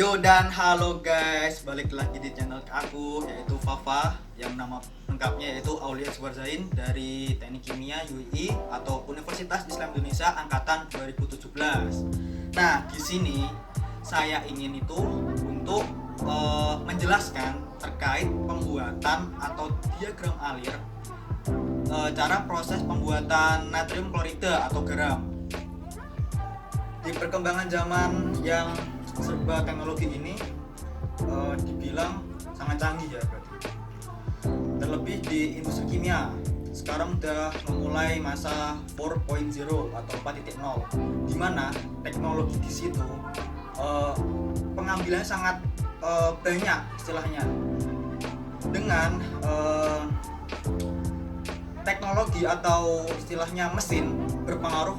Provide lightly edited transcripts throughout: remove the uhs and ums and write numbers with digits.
Yo dan halo guys, balik lagi di channel aku yaitu Fafa yang nama lengkapnya yaitu Aulia Subarzain dari Teknik Kimia UI atau Universitas Islam Indonesia angkatan 2017. Nah, di sini saya ingin itu untuk menjelaskan terkait pembuatan atau diagram alir cara proses pembuatan natrium klorida atau garam. Di perkembangan zaman yang serba teknologi ini dibilang sangat canggih ya berarti. Terlebih di industri kimia sekarang udah memulai masa 4.0 atau 4.0 di mana teknologi di situ pengambilan sangat banyak istilahnya. Dengan teknologi atau istilahnya mesin berpengaruh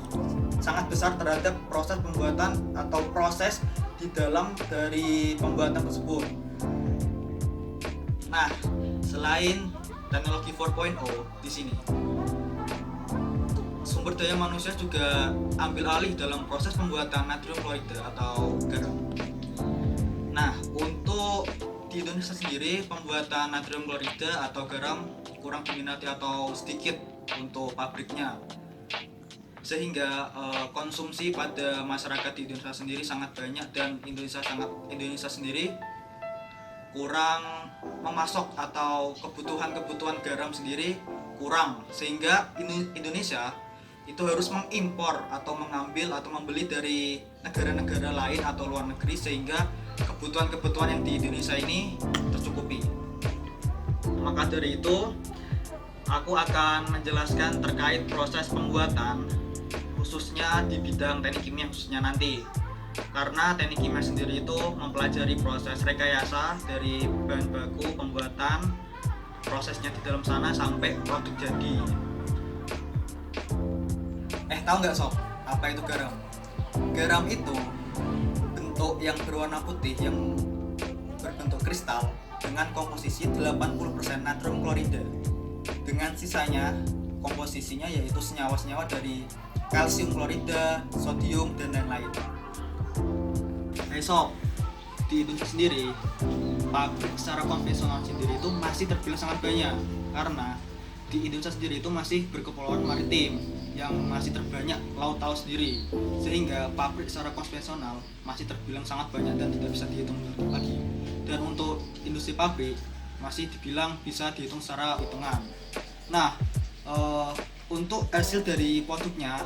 sangat besar terhadap proses pembuatan atau proses di dalam dari pembuatan tersebut. Nah, selain teknologi 4.0 di sini, sumber daya manusia juga ambil alih dalam proses pembuatan natrium klorida atau garam. Nah, untuk di Indonesia sendiri pembuatan natrium klorida atau garam kurang diminati atau sedikit untuk pabriknya, sehingga konsumsi pada masyarakat di Indonesia sendiri sangat banyak dan Indonesia sendiri kurang memasok atau kebutuhan garam sendiri kurang, sehingga Indonesia itu harus mengimpor atau mengambil atau membeli dari negara-negara lain atau luar negeri sehingga kebutuhan yang di Indonesia ini tercukupi. Maka dari itu aku akan menjelaskan terkait proses pembuatan khususnya di bidang teknik kimia khususnya nanti, karena teknik kimia sendiri itu mempelajari proses rekayasa dari bahan baku pembuatan, prosesnya di dalam sana sampai produk jadi. Tahu nggak sob, apa itu garam? Garam itu bentuk yang berwarna putih yang berbentuk kristal dengan komposisi 80% natrium klorida, dengan sisanya komposisinya yaitu senyawa-senyawa dari kalsium klorida, sodium, dan lain-lain. Sob, di Indonesia sendiri pabrik secara konvensional sendiri itu masih terbilang sangat banyak, karena di Indonesia sendiri itu masih berkepulauan maritim yang masih terbanyak laut tahu sendiri, sehingga pabrik secara konvensional masih terbilang sangat banyak dan tidak bisa dihitung lagi. Dan untuk industri pabrik masih dibilang bisa dihitung secara hitungan. Nah, untuk hasil dari produknya,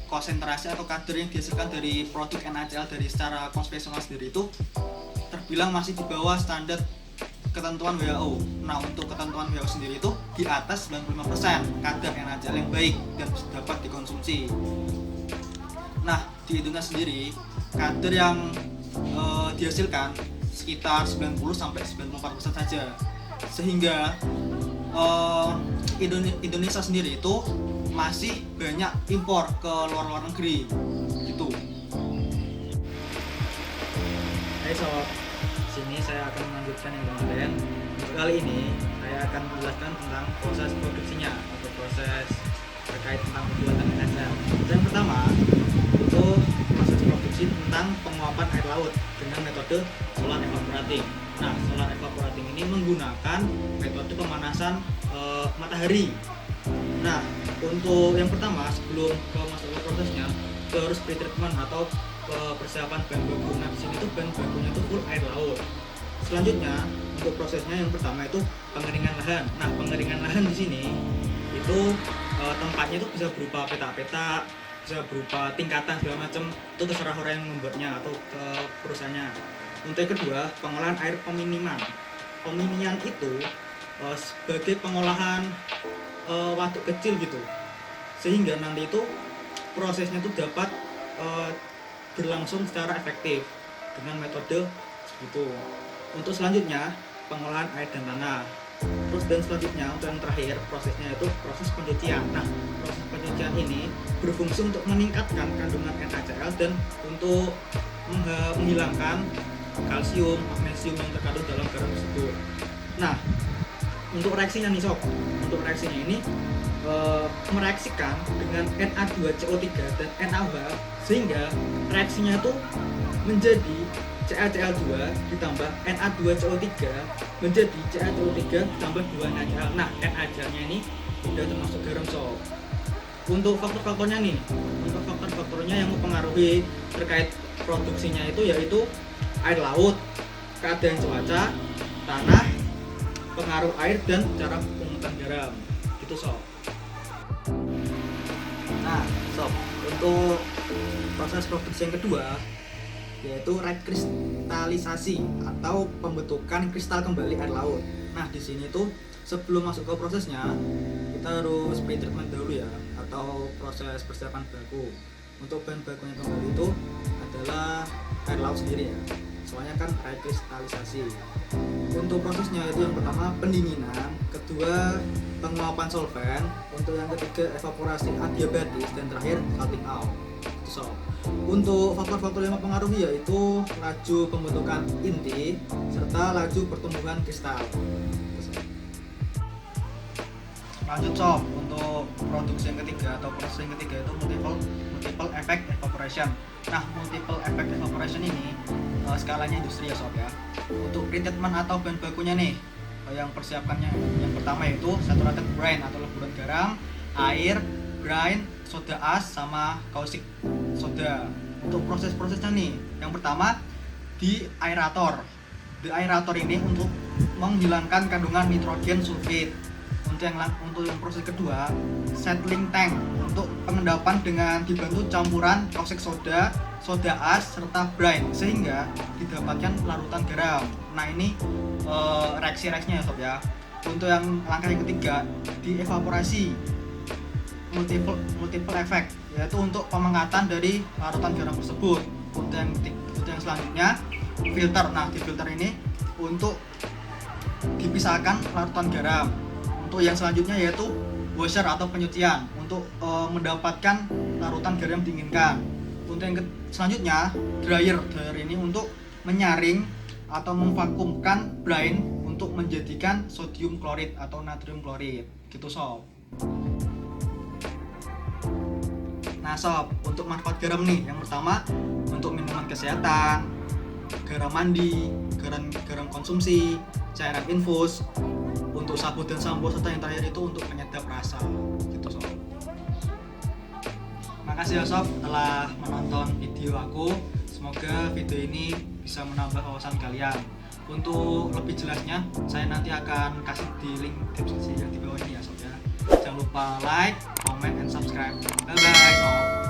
konsentrasi atau kadar yang dihasilkan dari produk NaCl dari secara konvensional sendiri itu terbilang masih di bawah standar ketentuan WHO. Nah, untuk ketentuan WHO sendiri itu di atas 95% kadar NaCl yang baik dan dapat dikonsumsi. Nah, di Indonesia sendiri kadar yang dihasilkan sekitar 90-94% saja, sehingga Indonesia sendiri itu masih banyak impor ke luar negeri gitu. Hai sob, sini saya akan melanjutkan yang kemarin. Untuk kali ini saya akan menjelaskan tentang proses produksinya atau proses terkait tentang pembuatan NaCl. Yang pertama itu proses produksi tentang penguapan air laut dengan metode solar evaporating. Nah, solar evaporating ini menggunakan metode pemanasan matahari. Nah, untuk yang pertama sebelum ke masuk ke prosesnya, kita harus pre-treatment atau persiapan bahan baku. Nah, di sini tuh bahan bakunya itu full air laut. Selanjutnya untuk prosesnya yang pertama itu pengeringan lahan. Nah, pengeringan lahan di sini itu tempatnya itu bisa berupa peta-peta, bisa berupa tingkatan segala macam. Itu terserah orang yang membuatnya atau ke perusahaannya. Untuk yang kedua, pengolahan air peminiman. Peminian itu sebagai pengolahan waduk kecil gitu, sehingga nanti itu prosesnya itu dapat berlangsung secara efektif dengan metode itu. Untuk selanjutnya pengolahan air dan tanah. Terus dan selanjutnya untuk yang terakhir prosesnya itu proses pencucian. Nah, proses pencucian ini berfungsi untuk meningkatkan kandungan NaCl dan untuk menghilangkan kalsium, magnesium yang terkandung dalam garam tersebut. Nah, untuk reaksinya nih sob, untuk reaksinya ini mereaksikan dengan Na2CO3 dan NaOH, sehingga reaksinya itu menjadi CaCl2 ditambah Na2CO3 menjadi CaCO3 ditambah 2NaCl. Nah, NaCl-nya ini udah termasuk garam sob. Untuk faktor-faktornya nih, untuk faktor-faktornya yang mempengaruhi terkait produksinya itu yaitu air laut, keadaan cuaca, tanah, pengaruh air, dan cara penguatan garam. Gitu sob. Nah sob, untuk proses produksi yang kedua yaitu rekristalisasi atau pembentukan kristal kembali air laut. Nah di sini tuh sebelum masuk ke prosesnya kita harus pre-treatment dahulu ya, atau proses persiapan baku. Untuk bahan bakunya kembali itu adalah air laut sendiri ya, soalnya kan rekristalisasi. Untuk prosesnya itu yang pertama pendinginan, kedua penguapan solvent, untuk yang ketiga evaporasi adiabatis, dan terakhir salting out. So, untuk faktor-faktor yang mempengaruhi yaitu laju pembentukan inti serta laju pertumbuhan kristal. Lanjut sob, untuk produksi yang ketiga atau proses yang ketiga itu multiple effect evaporation. Nah, multiple effect evaporation ini skalanya industri ya sob ya. Untuk pretreatment atau bahan bakunya nih, yang persiapkannya yang pertama yaitu saturated brine atau leburan garam, air, brine, soda as, sama caustic soda. Untuk proses-prosesnya nih, yang pertama di aerator. Di aerator ini untuk menghilangkan kandungan nitrogen sulfit. Untuk yang proses kedua, settling tank untuk pengendapan dengan dibantu campuran caustic soda, soda as, serta brine sehingga didapatkan larutan garam. Nah ini reaksi-reaksinya ya sob ya. Untuk yang langkah yang ketiga, di evaporasi multiple effect, yaitu untuk pemengatan dari larutan garam tersebut. Untuk yang selanjutnya filter. Nah di filter ini untuk dipisahkan larutan garam. Untuk yang selanjutnya yaitu washer atau penyucian untuk mendapatkan larutan garam diinginkan. Untuk yang selanjutnya dryer ini untuk menyaring atau memvakumkan brine untuk menjadikan sodium klorid atau natrium klorid. Gitu sob. Nah sob, untuk manfaat garam nih, yang pertama untuk minuman kesehatan, garam mandi, garam konsumsi, cairan infus, untuk sabun dan sampo, serta yang terakhir itu untuk penyedap rasa. Gitu sob. Makasih ya sob telah menonton video aku. Semoga video ini bisa menambah wawasan kalian. Untuk lebih jelasnya saya nanti akan kasih di link deskripsi yang di bawah ini ya sob ya. Jangan lupa like, comment, and subscribe. Bye bye sob.